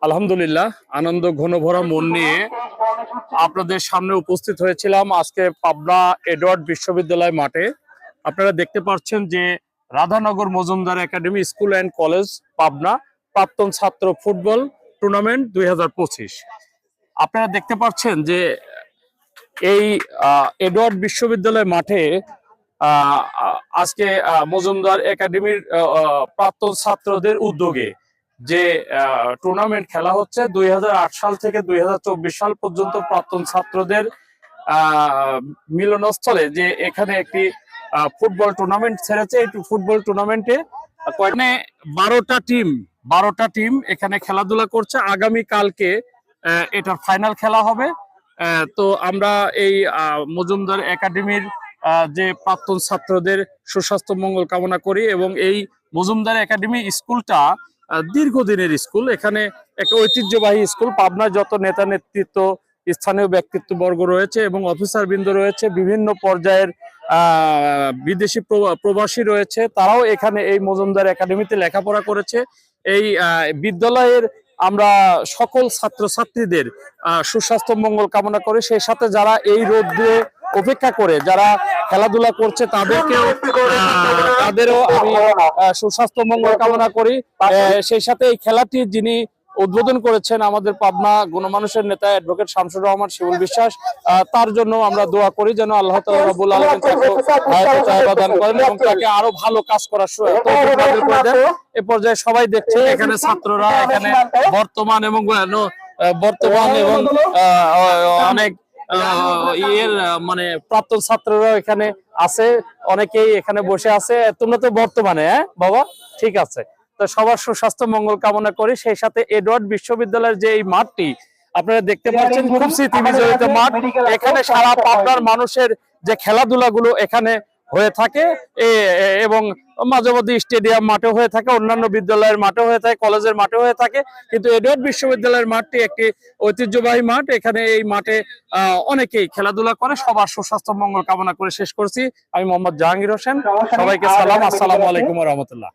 আলহামদুলিল্লাহ, আনন্দ ঘনভরা মন নিয়ে আপনাদের সামনে উপস্থিত হয়েছিলাম আজকে পাবনা এডওয়ার্ড বিশ্ববিদ্যালয় মাঠে। আপনারা দেখতে পাচ্ছেন যে Radhanagar Majumdar academy school and college Pabna প্রাক্তন ছাত্র ফুটবল টুর্নামেন্ট 2025। আপনারা দেখতে পাচ্ছেন যে এই এডওয়ার্ড বিশ্ববিদ্যালয় মাঠে আজকে মজুমদার একাডেমির প্রাক্তন ছাত্রদের উদ্যোগে যে টুর্নামেন্ট খেলা হচ্ছে 2008 সাল থেকে 2024 সাল পর্যন্ত প্রাক্তন ছাত্রদের মিলনস্থলে যে এখানে একটি ফুটবল টুর্নামেন্ট ছেড়েছে। এই ফুটবল টুর্নামেন্টে 12টা টিম এখানে খেলাধুলা করছে। আগামী কালকে এটার ফাইনাল খেলা হবে। তো আমরা এই মজুমদার একাডেমির যে প্রাক্তন ছাত্রদের সুস্বাস্থ্য মঙ্গল কামনা করি এবং এই মজুমদার একাডেমি স্কুলটা দীর্ঘদিনের স্কুল। এখানে একটা ঐতিহ্যবাহী স্কুল। পাবনার যত নেতা নেতৃত্ব, স্থানীয় ব্যক্তিত্ববর্গ রয়েছে এবং অফিসার বৃন্দ রয়েছে, বিভিন্ন পর্যায়ের বিদেশি প্রবাসী রয়েছে, তারাও এখানে এই মজুমদার একাডেমিতে লেখাপড়া করেছে। এই বিদ্যালয়ের আমরা সকল ছাত্রছাত্রীদের সুস্বাস্থ্য মঙ্গল কামনা করি। সেই সাথে যারা এই রোদে অপেক্ষা করে যারা খেলাধুলা করছে তাদেরও আমি সুস্বাস্থ্য মঙ্গল কামনা করি। সেই সাথে এই খেলাটি যিনি উদ্বোধন করেছেন আমাদের পাবনা গণমানুষের নেতা অ্যাডভোকেট শামসুর রহমান শিমুল বিশ্বাস, তার জন্য আমরা দোয়া করি যেন আল্লাহ তাআলা রাব্বুল আলামিন তাকে হায়াত তাইয়্যিবা দান করেন এবং তাকে আরো ভালো কাজ করার তৌফিক করে দেন। এ পর্যায়ে সবাই দেখছেন এখানে ছাত্ররা এখানে বর্তমান এবং অনেক মানে প্রাক্তন ছাত্ররা এখানে আছে, অনেকেই এখানে বসে আছে। তোমরা তো বর্তমানে বাবা, ঠিক আছে। তো সবার সুস্বাস্থ্য মঙ্গল কামনা করি। সেই সাথে এডওয়ার্ড বিশ্ববিদ্যালয়ের যে এই মাঠটি আপনারা দেখতে পাচ্ছেন, খুব স্মৃতি বিজড়িত মাঠ। এখানে সারা পাবনার মানুষের যে খেলাধুলা গুলো এখানে হয়ে থাকে এবং মাঝে মধ্যে স্টেডিয়াম মাঠে হয়ে থাকে, অন্যান্য বিদ্যালয়ের মাঠে হয়ে থাকে, কলেজের মাঠে হয়ে থাকে। কিন্তু এডওয়ার্ড বিশ্ববিদ্যালয়ের মাঠটি একটি ঐতিহ্যবাহী মাঠ। এখানে এই মাঠে অনেকেই খেলাধুলা করে। সবার সুস্বাস্থ্য মঙ্গল কামনা করে শেষ করছি। আমি মোহাম্মদ জাহাঙ্গীর হোসেন। সবাইকে সালাম, আসসালামু আলাইকুম ওয়া রাহমাতুল্লাহ।